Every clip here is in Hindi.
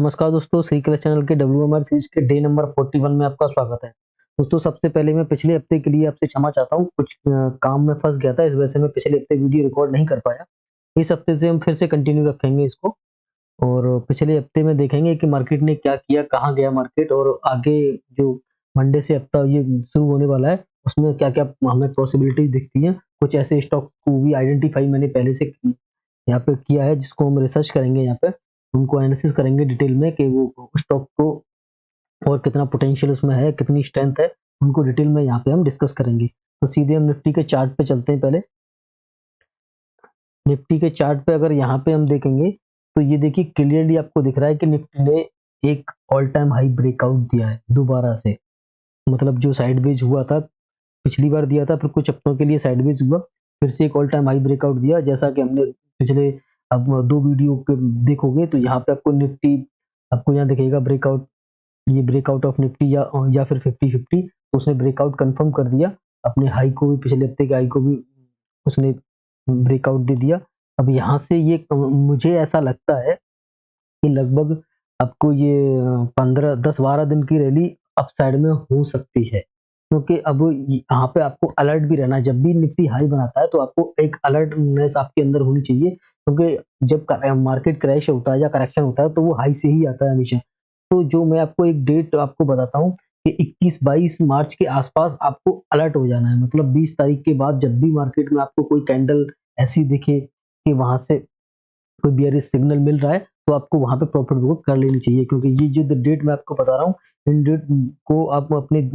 नमस्कार दोस्तों, श्री कृष्ण चैनल के WMR सीरीज के डे नंबर 41 में आपका स्वागत है। दोस्तों, सबसे पहले मैं पिछले हफ्ते के लिए आपसे क्षमा चाहता हूँ। कुछ काम में फंस गया था, इस वजह से मैं पिछले हफ्ते वीडियो रिकॉर्ड नहीं कर पाया। इस हफ्ते से हम फिर से कंटिन्यू रखेंगे इसको और पिछले हफ्ते में देखेंगे कि मार्केट ने क्या किया, कहाँ गया मार्केट और आगे जो मंडे से हफ्ता ये शुरू होने वाला है, उसमें क्या-क्या हमें पॉसिबिलिटीज दिखती हैं। कुछ ऐसे स्टॉक को भी आइडेंटिफाई मैंने पहले से यहाँ पे किया है, जिसको हम रिसर्च करेंगे यहाँ पे। उनको एनालिसिस करेंगे डिटेल में कि वो स्टॉक को और कितना पोटेंशियल उसमें है, कितनी स्ट्रेंथ है, उनको डिटेल में यहाँ पे हम डिस्कस करेंगे। तो सीधे हम निफ्टी के चार्ट पे चलते हैं पहले। निफ्टी के चार्ट पे अगर यहाँ पे हम देखेंगे, तो ये देखिए क्लियरली आपको दिख रहा है कि निफ्टी ने एक ऑल टाइम हाई ब्रेकआउट दिया है दोबारा से। मतलब जो साइडवेज हुआ था, पिछली बार दिया था, फिर कुछ हफ्तों के लिए साइडवेज हुआ, फिर से एक ऑल टाइम हाई ब्रेकआउट दिया। जैसा कि हमने पिछले अब 2 वीडियो पे देखोगे तो यहाँ पे आपको निफ्टी आपको यहाँ दिखेगा ब्रेकआउट, ये ब्रेकआउट ऑफ निफ्टी या फिर 50-50 तो उसने ब्रेकआउट कंफर्म कर दिया। अपने हाई को भी, पिछले हफ्ते के हाई को भी उसने ब्रेकआउट दे दिया। अब यहाँ से ये मुझे ऐसा लगता है कि लगभग आपको ये 15 10-12 दिन की रैली अपसाइड में हो सकती है। क्योंकि अब यहाँ पे आपको अलर्ट भी रहना है। जब भी निफ्टी हाई बनाता है तो आपको एक अलर्टनेस आपके अंदर होनी चाहिए, क्योंकि जब मार्केट क्रैश होता है या करेक्शन होता है तो वो हाई से ही आता है हमेशा। तो जो मैं आपको एक डेट आपको बताता हूँ कि 21-22 मार्च के आसपास आपको अलर्ट हो जाना है। मतलब 20 तारीख के बाद जब भी मार्केट में आपको कोई कैंडल ऐसी दिखे कि वहां से कोई बेयरिश सिग्नल मिल रहा है, तो आपको वहां पे प्रॉफिट बुक कर लेनी चाहिए। क्योंकि ये जो डेट मैं आपको बता रहा हूँ, इन डेट को आप अपने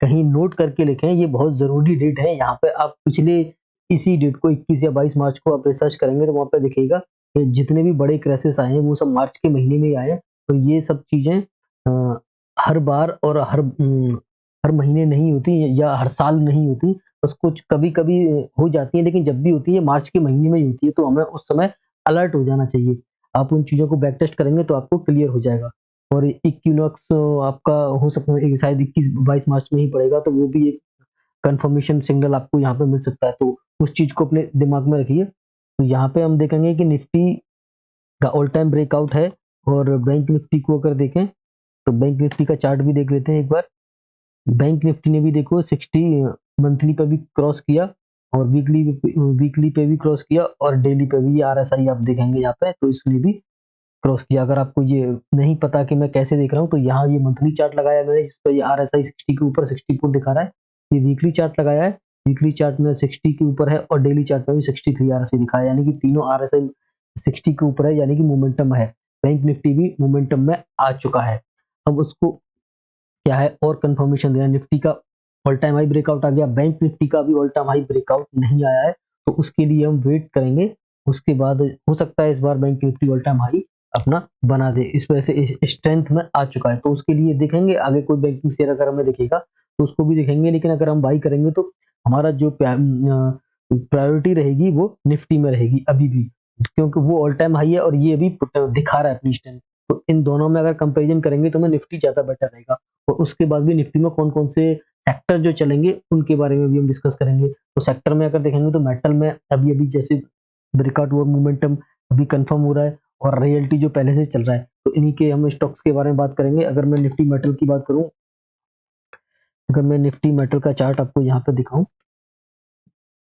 कहीं नोट करके लिखें, ये बहुत जरूरी डेट है। यहाँ पे आप पिछले इसी डेट को 21 या 22 मार्च को आप रिसर्च करेंगे तो वहां पे दिखेगा कि जितने भी बड़े क्राइसिस आए हैं वो सब मार्च के महीने में ही आए हैं। तो ये सब चीजें हर बार और हर महीने नहीं होती या हर साल नहीं होती, बस कुछ कभी-कभी हो जाती है, लेकिन जब भी होती है मार्च के महीने में ही होती है। तो हमें उस समय अलर्ट हो जाना चाहिए। आप उन चीज़ों को बैक टेस्ट करेंगे तो आपको क्लियर हो जाएगा। और इक्विनॉक्स आपका हो सकता है शायद 21-22 मार्च में ही पड़ेगा, तो वो भी एक कंफर्मेशन सिग्नल आपको यहाँ पे मिल सकता है। तो उस चीज़ को अपने दिमाग में रखिए। तो यहाँ पे हम देखेंगे कि निफ्टी का ऑल टाइम ब्रेकआउट है। और बैंक निफ्टी को अगर देखें तो बैंक निफ्टी का चार्ट भी देख लेते हैं एक बार। बैंक निफ्टी ने भी देखो 60 मंथली पे भी क्रॉस किया और वीकली पे भी क्रॉस किया और डेली पे भी आरएसआई आप देखेंगे यहाँ पे, तो इसने भी क्रॉस किया। अगर आपको ये नहीं पता कि मैं कैसे देख रहा हूँ, तो यहाँ ये मंथली चार्ट लगाया मैंने, जिस पे ये आरएसआई 60 के ऊपर 64 दिखा रहा है। ये वीकली चार्ट लगाया है, वीकली चार्ट में 60 के ऊपर है और डेली चार्ट में भी 63 आरएसआई दिखाया है, यानी कि तीनों आरएसआई 60 के ऊपर है, यानी कि मोमेंटम है। बैंक निफ्टी भी मोमेंटम में आ चुका है। अब उसको क्या है और कंफर्मेशन देना। निफ्टी का ऑल टाइम हाई ब्रेकआउट आ गया, बैंक निफ्टी का भी ऑल टाइम हाई ब्रेकआउट नहीं आया है, तो उसके लिए हम वेट करेंगे। उसके बाद हो सकता है इस बार bank nifty all time high अपना बना दे, इस वजह से स्ट्रेंथ में आ चुका है। तो उसके लिए देखेंगे आगे कोई बैंकिंग शेयर अगर हमें दिखेगा तो उसको भी देखेंगे, लेकिन अगर हम बाई करेंगे तो हमारा जो प्रायोरिटी रहेगी वो निफ्टी में रहेगी अभी भी, क्योंकि वो ऑल टाइम हाई है और ये अभी दिखा रहा है अपनी स्ट्रेंथ। तो इन दोनों में अगर कंपेरिजन करेंगे तो हमें निफ्टी ज्यादा बेटर रहेगा। और उसके बाद भी निफ्टी में कौन-कौन से सेक्टर जो चलेंगे उनके बारे में भी हम डिस्कस करेंगे। तो सेक्टर में अगर देखेंगे तो मेटल में अभी-अभी जैसे ब्रेकआउट हुआ, मोमेंटम अभी कंफर्म हो रहा है और रियल्टी जो पहले से चल रहा है, तो इन्हीं के हम स्टॉक्स के बारे में बात करेंगे। अगर मैं निफ्टी मेटल की बात करूँ, अगर मैं निफ्टी मेटल का चार्ट आपको यहाँ पे दिखाऊँ,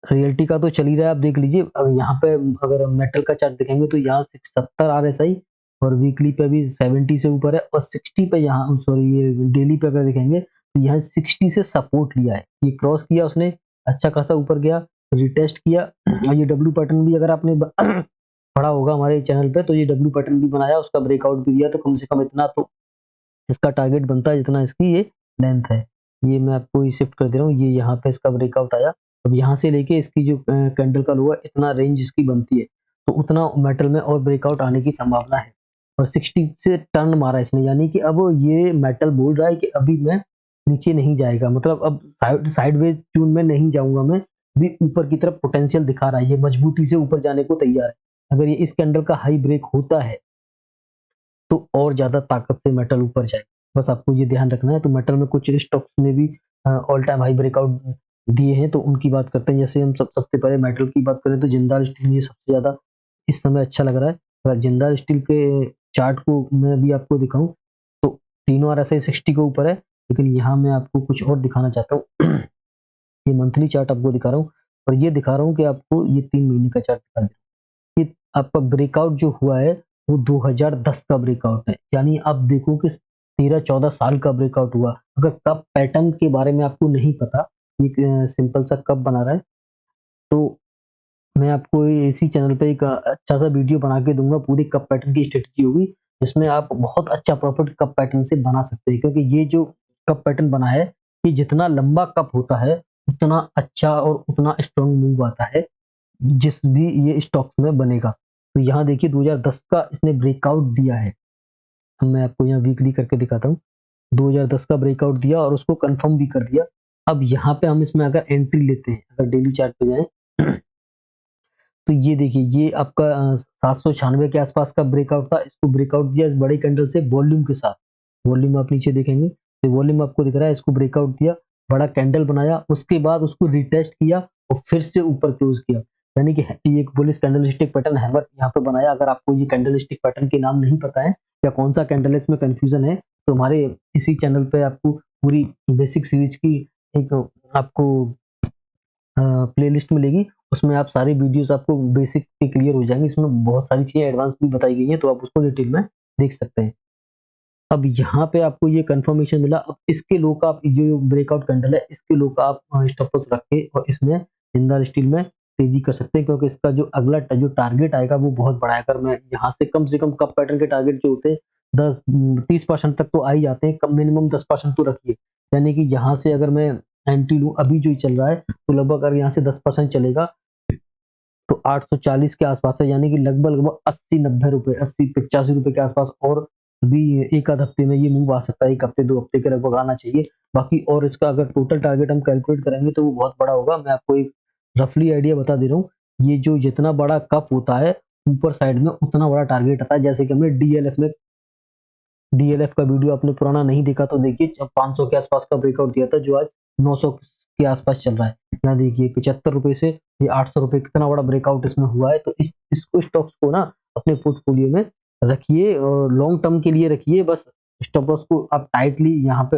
रियल्टी का तो चल ही रहा है, आप देख लीजिए। अब यहाँ पे अगर हम मेटल का चार्ट देखेंगे तो यहाँ 70 आरएसआई और वीकली पे भी 70 से ऊपर है और 60 पे, यहाँ सॉरी ये डेली पे अगर देखेंगे तो यहाँ 60 से सपोर्ट लिया है, ये क्रॉस किया उसने, अच्छा खासा ऊपर गया, रिटेस्ट किया। और ये डब्ल्यू पैटर्न भी अगर आपने पढ़ा होगा हमारे चैनल पे, तो ये डब्ल्यू पैटर्न भी बनाया, उसका ब्रेकआउट भी दिया। तो कम से कम इतना तो इसका टारगेट बनता है जितना इसकी ये लेंथ है। ये मैं आपको ये शिफ्ट कर दे रहा हूँ, ये यहाँ पे इसका ब्रेकआउट आया। अब यहाँ से लेके इसकी जो कैंडल का लो है, इतना रेंज इसकी बनती है, तो उतना मेटल में और ब्रेकआउट आने की संभावना है। और 60 से टर्न मारा इसने, यानी कि अब ये मेटल बोल रहा है कि अभी मैं नीचे नहीं जाएगा, मतलब अब साइडवेज जून में नहीं जाऊंगा मैं, भी ऊपर की तरफ पोटेंशियल दिखा रहा है, ये मजबूती से ऊपर जाने को तैयार है। अगर ये इस कैंडल का हाई ब्रेक होता है तो और ज़्यादा ताकत से मेटल ऊपर जाए। बस आपको ये ध्यान रखना है। तो मेटल में कुछ स्टॉक्स ने भी ऑल टाइम हाई ब्रेकआउट दिए हैं, तो उनकी बात करते हैं। जैसे हम सबसे पहले मेटल की बात करें तो जिंदाल स्टील ये सबसे ज़्यादा इस समय अच्छा लग रहा है। अगर जिंदाल स्टील के चार्ट को मैं अभी आपको दिखाऊं तो तीनों RSI 60 के ऊपर है, लेकिन यहाँ मैं आपको कुछ और दिखाना चाहता हूँ। ये मंथली चार्ट आपको दिखा रहा हूँ और ये दिखा रहा हूँ कि आपको ये 3 महीने का चार्ट दिखा दे। ये आपका ब्रेकआउट जो हुआ है वो 2010 का ब्रेकआउट है, यानी आप देखो कि 13-14 साल का ब्रेकआउट हुआ। अगर कप पैटर्न के बारे में आपको नहीं पता, एक सिंपल सा कप बना रहा है, तो मैं आपको इसी चैनल पे एक अच्छा सा वीडियो बना के दूंगा, पूरी कप पैटर्न की स्ट्रेटजी होगी, जिसमें आप बहुत अच्छा प्रॉफिट कप पैटर्न से बना सकते हैं। क्योंकि ये जो कप पैटर्न बना है, ये जितना लंबा कप होता है उतना अच्छा और उतना स्ट्रॉन्ग मूव आता है जिस भी ये स्टॉक्स में बनेगा। तो यहाँ देखिए 2010 का इसने ब्रेकआउट दिया है। मैं आपको यहाँ वीकली करके दिखाता हूँ। 2010 का ब्रेकआउट दिया और उसको कंफर्म भी कर दिया। अब यहाँ पे हम इसमें अगर एंट्री लेते हैं, अगर डेली चार्ट पे जाएं तो ये देखिए ये आपका 796 के आसपास का ब्रेकआउट था। इसको ब्रेकआउट दिया इस बड़े कैंडल से वॉल्यूम के साथ। वॉल्यूम आप नीचे देखेंगे तो वॉल्यूम आपको दिख रहा है, इसको ब्रेकआउट दिया, बड़ा कैंडल बनाया, उसके बाद उसको रिटेस्ट किया और फिर से ऊपर क्लोज किया। यानी कि ये एक बुलिश कैंडलस्टिक पैटर्न हैमर यहाँ पे बनाया। अगर आपको ये कैंडलस्टिक पैटर्न के नाम नहीं पता है या कौन सा कैंडल है, इसमें कंफ्यूजन है, तो हमारे इसी चैनल पे आपको पूरी बेसिक सीरीज की एक आपको प्लेलिस्ट मिलेगी। उसमें आप सारी वीडियोस आपको बेसिक से क्लियर हो जाएंगे। इसमें बहुत सारी चीजें एडवांस भी बताई गई हैं, तो आप उसको डिटेल में देख सकते हैं। अब यहाँ पे आपको ये कंफर्मेशन मिला। अब इसके लो का आप ये जो ब्रेकआउट कैंडल है, इसके लो का आप स्टॉप लॉस रख के और इसमें जिंदाल स्टील में तेजी कर सकते हैं, क्योंकि इसका जो अगला जो टारगेट आएगा वो बहुत बड़ा है। अगर मैं यहाँ से कम कप पैटर्न के टारगेट जो होते हैं 10-30% तक तो आ ही जाते हैं, कम मिनिमम 10% तो रखिए। यानी कि यहाँ से अगर मैं एंट्री लूँ, अभी जो चल रहा है, तो लगभग अगर यहाँ से 10% चलेगा तो 840 के आसपास है, यानी कि लगभग 80-90 रुपए, 80-85 रुपए के आसपास। और अभी एक आध हफ्ते में ये मूव आ सकता है, 1 हफ्ते 2 हफ्ते के लगभग आना चाहिए। बाकी और इसका अगर टोटल टारगेट हम कैलकुलेट करेंगे तो वो बहुत बड़ा होगा। मैं आपको एक रफली आइडिया बता दे रहा हूँ। ये जो जितना बड़ा कप होता है ऊपर साइड में, उतना बड़ा टारगेट आता है। जैसे कि हमने डीएलएफ का वीडियो आपने पुराना नहीं देखा तो देखिए, जब 500 के आसपास का ब्रेकआउट दिया था, जो आज 900 के आसपास चल रहा है। यहाँ देखिए 75 रुपए से ये 800 रुपए, कितना बड़ा ब्रेकआउट इसमें हुआ है। तो इसको स्टॉक्स को ना अपने पोर्टफोलियो में रखिए और लॉन्ग टर्म के लिए रखिए। बस स्टॉप लॉस को आप टाइटली यहाँ पे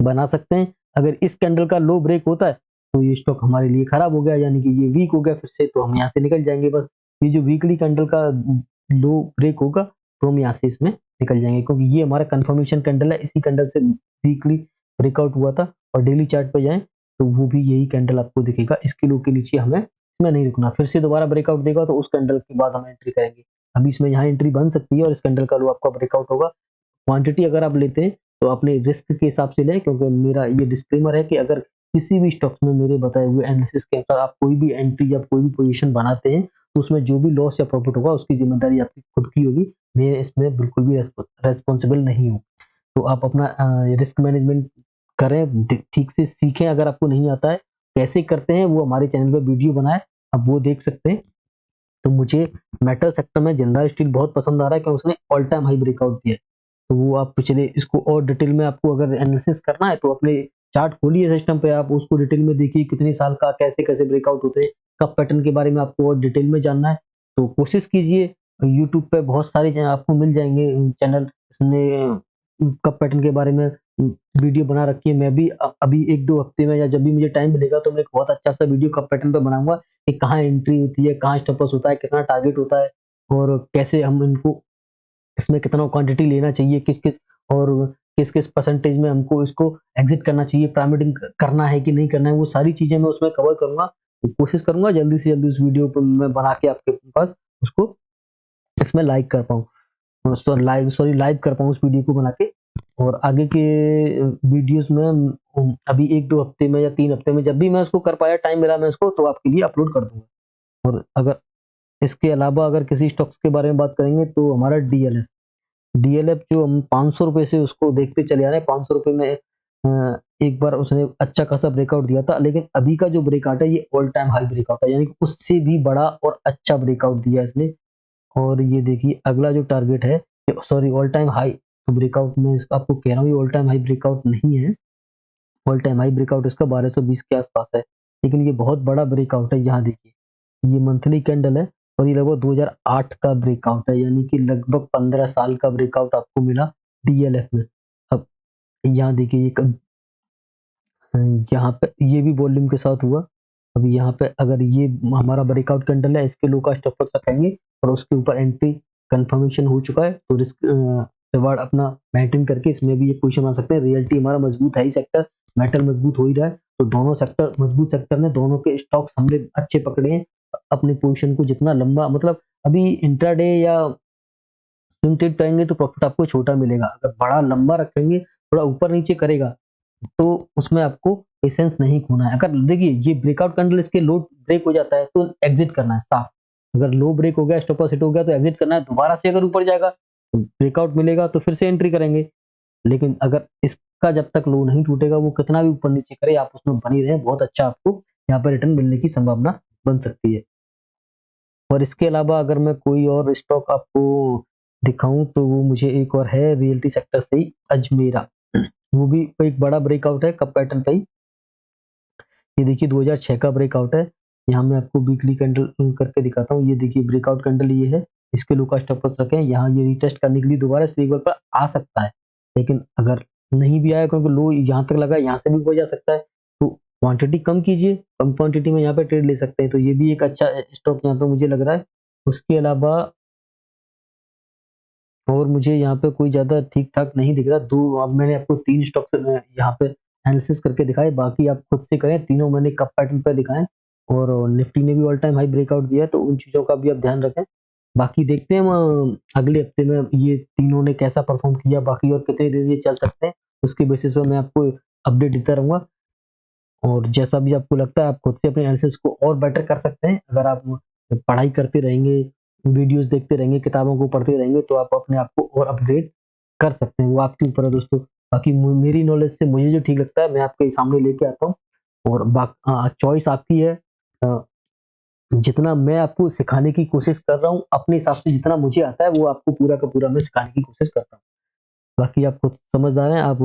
बना सकते हैं। अगर इस कैंडल का लो ब्रेक होता है तो ये स्टॉक हमारे लिए खराब हो गया, यानी कि ये वीक हो गया फिर से, तो हम यहाँ से निकल जाएंगे। बस ये जो वीकली कैंडल का लो ब्रेक होगा तो हम यहाँ से इसमें निकल जाएंगे, क्योंकि ये हमारा कंफर्मेशन कैंडल है। इसी कैंडल से वीकली ब्रेकआउट हुआ था। और डेली चार्ट पे जाएं तो वो भी यही कैंडल आपको दिखेगा। इसके लो के नीचे हमें इसमें नहीं रुकना, फिर से दोबारा ब्रेकआउट देगा तो उस कैंडल के बाद हम एंट्री करेंगे। अभी इसमें यहाँ एंट्री बन सकती है और इस कैंडल का लो आपका ब्रेकआउट होगा। क्वांटिटी अगर आप लेते हैं तो अपने रिस्क के हिसाब से लें, क्योंकि मेरा ये डिस्क्लेमर है कि अगर किसी भी स्टॉक्स में मेरे बताए हुए एनालिसिस के अनुसार आप कोई भी एंट्री या कोई भी पोजीशन बनाते हैं, तो उसमें जो भी लॉस या प्रॉफिट होगा उसकी जिम्मेदारी आपकी खुद की होगी। मैं इसमें बिल्कुल भी रेस्पॉन्सिबल नहीं हूँ। तो आप अपना रिस्क मैनेजमेंट करें, ठीक से सीखें। अगर आपको नहीं आता है कैसे करते हैं, वो हमारे चैनल पर वीडियो बनाए, आप वो देख सकते हैं। तो मुझे मेटल सेक्टर में जिंदाल स्टील बहुत पसंद आ रहा है, क्योंकि उसने ऑल टाइम हाई ब्रेकआउट दिया है। तो वो आप पिछले इसको और डिटेल में आपको अगर एनालिसिस करना है तो अपने चार्ट खोलिए सिस्टम पे, आप उसको डिटेल में देखिए कितने साल का कैसे कैसे ब्रेकआउट होते हैं। कब पैटर्न के बारे में आपको और डिटेल में जानना है तो कोशिश कीजिए। यूट्यूब पे बहुत सारे आपको मिल जाएंगे चैनल, इसने कब पैटर्न के बारे में वीडियो बना रखी है। मैं भी अभी 1-2 हफ्ते में या जब भी मुझे टाइम मिलेगा तो मैं एक बहुत अच्छा सा वीडियो कप पैटर्न पे बनाऊंगा कि कहाँ एंट्री होती है, कहाँ स्टॉप लॉस होता है, कितना टारगेट होता है और कैसे हम इनको इसमें कितना क्वांटिटी लेना चाहिए, किस-किस और किस-किस परसेंटेज में हमको इसको एग्जिट करना चाहिए, प्राइम करना है कि नहीं करना है, वो सारी चीज़ें मैं उसमें कवर करूँगा। तो कोशिश करूँगा जल्दी से जल्दी उस वीडियो को मैं बना के आपके पास उसको इसमें लाइक कर पाऊँ। लाइव कर पाऊँ उस वीडियो को बना के। और आगे के वीडियोस में अभी 1-2 हफ्ते में या 3 हफ्ते में जब भी मैं उसको कर पाया, टाइम मिला, मैं उसको तो आपके लिए अपलोड कर दूँगा। और अगर इसके अलावा अगर किसी स्टॉक्स के बारे में बात करेंगे तो हमारा डीएलएफ जो हम 500 रुपए से उसको देखते चले आ रहे हैं। 500 रुपए में एक बार उसने अच्छा खासा ब्रेकआउट दिया था, लेकिन अभी का जो ब्रेकआउट है ये ऑल टाइम हाई ब्रेकआउट है, यानी कि उससे भी बड़ा और अच्छा ब्रेकआउट दिया इसने। और ये देखिए अगला जो टारगेट है, सॉरी ऑल टाइम हाई, तो ब्रेकआउट में इसका आपको कह रहा हूँ ये ऑल टाइम हाई ब्रेकआउट नहीं है। ऑल टाइम हाई ब्रेकआउट इसका 1220 के आसपास है, लेकिन ये बहुत बड़ा ब्रेकआउट है। यहाँ देखिए ये मंथली कैंडल है और ये लगभग 2008 का ब्रेकआउट है, यानी कि लगभग 15 साल का ब्रेकआउट आपको मिला डीएलएफ में। अब यहाँ देखिए यहाँ पे ये भी वॉल्यूम के साथ हुआ। अब यहाँ पे अगर ये हमारा ब्रेकआउट कैंडल है, इसके लो का स्टॉप लॉस रखेंगे और उसके ऊपर एंट्री कंफर्मेशन हो चुका है, तो रिस्क रिवार्ड अपना मेंटेन करके इसमें भी एक पोजीशन बना सकते हैं। रियल्टी हमारा मजबूत है ही सेक्टर, मेटल मजबूत हो ही रहा है, तो दोनों सेक्टर मजबूत सेक्टर ने दोनों के स्टॉक्स हमने अच्छे पकड़े हैं। अपनी पोजीशन को जितना लंबा मतलब अभी इंट्राडे या स्विंग ट्रेड करेंगे तो प्रॉफिट आपको छोटा मिलेगा। अगर बड़ा लंबा रखेंगे, थोड़ा ऊपर नीचे करेगा, तो उसमें आपको पेशेंस नहीं खोना है। अगर देखिए ये ब्रेकआउट कैंडल इसके लो ब्रेक हो जाता है तो एग्जिट करना है साफ। अगर लो ब्रेक हो गया, स्टॉप लॉस हिट हो गया तो एग्जिट करना है। दोबारा से अगर ऊपर जाएगा तो ब्रेकआउट मिलेगा तो फिर से एंट्री करेंगे। लेकिन अगर इसका जब तक लो नहीं टूटेगा, वो कितना भी ऊपर नीचे करे, आप उसमें बनी रहे, बहुत अच्छा आपको यहाँ पर रिटर्न मिलने की संभावना बन सकती है। और इसके अलावा अगर मैं कोई और स्टॉक आपको दिखाऊं तो वो मुझे एक और है रियल्टी सेक्टर से ही, अजमेरा। वो भी एक बड़ा ब्रेकआउट है कप पैटर्न पे ही। ये देखिए 2006 का ब्रेकआउट है। यहाँ मैं आपको वीकली कैंडल करके दिखाता हूँ। ये देखिए ब्रेकआउट कैंडल ये है, इसके लो का स्टॉप लॉस रखें। यहाँ ये रिटेस्ट करने के लिए दोबारा इस लेवल पर आ सकता है, लेकिन अगर नहीं भी आया क्योंकि लो यहाँ तक लगा, यहाँ से भी ऊपर जा सकता है, तो क्वांटिटी कम कीजिए, कम क्वांटिटी में यहाँ पे ट्रेड ले सकते हैं। तो ये भी एक अच्छा स्टॉक यहाँ पे मुझे लग रहा है। उसके अलावा और मुझे यहाँ पे कोई ज़्यादा ठीक-ठाक नहीं दिख रहा। 2 अब मैंने आपको 3 स्टॉक्स यहाँ पे एनालिसिस करके दिखाए, बाकी आप खुद से करें। तीनों मैंने कप पैटर्न पे दिखाए और निफ्टी ने भी ऑल टाइम हाई ब्रेकआउट दिया है, तो उन चीज़ों का भी आप ध्यान रखें। बाकी देखते हैं हम अगले हफ्ते में ये तीनों ने कैसा परफॉर्म किया, बाकी और कितने दिन ये चल सकते हैं, उसके बेसिस पे मैं आपको अपडेट देता रहूँगा। और जैसा भी आपको लगता है आप खुद से अपने एनालिसिस को और बेटर कर सकते हैं। अगर आप पढ़ाई करते रहेंगे, वीडियोस देखते रहेंगे, किताबों को पढ़ते रहेंगे, तो आप अपने आप को और अपग्रेड कर सकते हैं। वो आपके ऊपर है दोस्तों। बाकी मेरी नॉलेज से मुझे जो ठीक लगता है मैं आपके सामने लेके आता हूँ, और चॉइस आपकी है। अ, जितना मैं आपको सिखाने की कोशिश कर रहा हूँ, अपने हिसाब से जितना मुझे आता है वो आपको पूरा का पूरा मैं सिखाने की कोशिश करता हूँ। बाकी आप खुद समझदार हैं, आप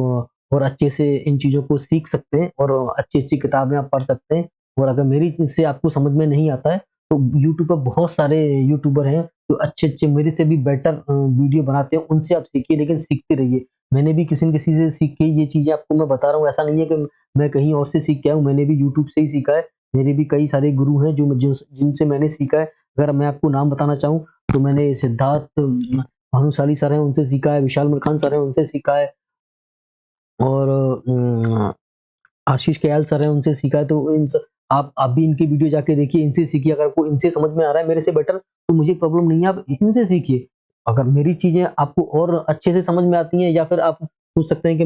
और अच्छे से इन चीज़ों को सीख सकते हैं और अच्छी-अच्छी किताबें आप पढ़ सकते हैं। और अगर मेरी चीज़ से आपको समझ में नहीं आता है, तो यूट्यूब पर बहुत सारे यूट्यूबर हैं जो अच्छे-अच्छे मेरे से भी बेटर वीडियो बनाते हैं, उनसे आप सीखिए, लेकिन सीखते रहिए। मैंने भी किसी न किसी से सीख के ये चीज़ें आपको मैं बता रहा हूँ, ऐसा नहीं है कि मैं कहीं और से सीख के आया हूँ, मैंने भी यूट्यूब से ही सीखा है। मेरे भी कई सारे गुरु हैं जो जिनसे मैंने सीखा है। अगर मैं आपको नाम बताना चाहूँ, तो मैंने सिद्धार्थ भानुशाली सर हैं, उनसे सीखा है, विशाल मलखान सर हैं, उनसे सीखा है, और आशीष कयाल सर हैं, उनसे सीखा है। तो आप भी इनकी वीडियो जाके देखिए, इनसे सीखिए। अगर आपको इनसे समझ में आ रहा है मेरे से बेटर, तो मुझे प्रॉब्लम नहीं है, आप इनसे सीखिए। अगर मेरी चीज़ें आपको और अच्छे से समझ में आती हैं, या फिर आप सोच सकते हैं कि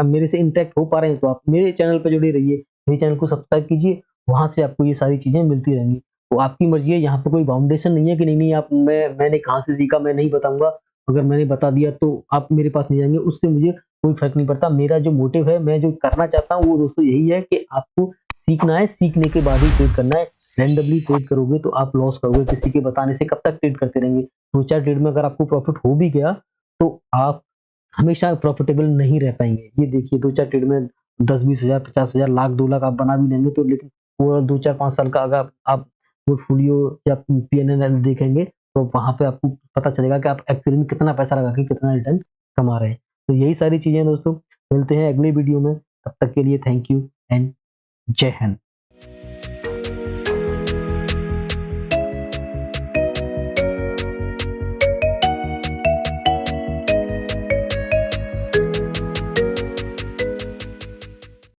मेरे से इंटरेक्ट हो पा रहे हैं, तो आप मेरे चैनल पे जुड़े रहिए, मेरे चैनल को सब्सक्राइब कीजिए, वहाँ से आपको ये सारी चीज़ें मिलती रहेंगी। तो आपकी मर्ज़ी है, यहाँ पे कोई बाउंडेशन नहीं है कि नहीं आप मैंने कहाँ से सीखा मैं नहीं बताऊँगा। अगर मैंने बता दिया तो आप मेरे पास नहीं जाएँगे, उससे मुझे कोई फ़र्क नहीं पड़ता। मेरा जो मोटिव है, मैं जो करना चाहता हूँ, वो दोस्तों यही है कि आपको सीखना है, सीखने के बाद ही ट्रेड करना है। रैंडमली ट्रेड करोगे तो आप लॉस करोगे, किसी के बताने से कब तक ट्रेड करते रहेंगे। 2-4 ट्रेड में अगर आपको प्रॉफ़िट हो भी गया, तो आप हमेशा प्रॉफ़िटेबल नहीं रह पाएँगे। ये देखिए 2-4 ट्रेड में 10-20 हज़ार, 50 हज़ार, लाख, 2 लाख आप बना भी लेंगे, तो लेकिन पूरा 2-4-5 साल का अगर आप पोर्टफोलियो या पी-एन-एल देखेंगे, तो वहाँ पे आपको पता चलेगा कि आप एक्चुअली में कितना पैसा लगा के कितना रिटर्न कमा रहे हैं। तो यही सारी चीज़ें हैं दोस्तों। मिलते हैं अगली वीडियो में, तब तक के लिए थैंक यू एंड जय हिंद।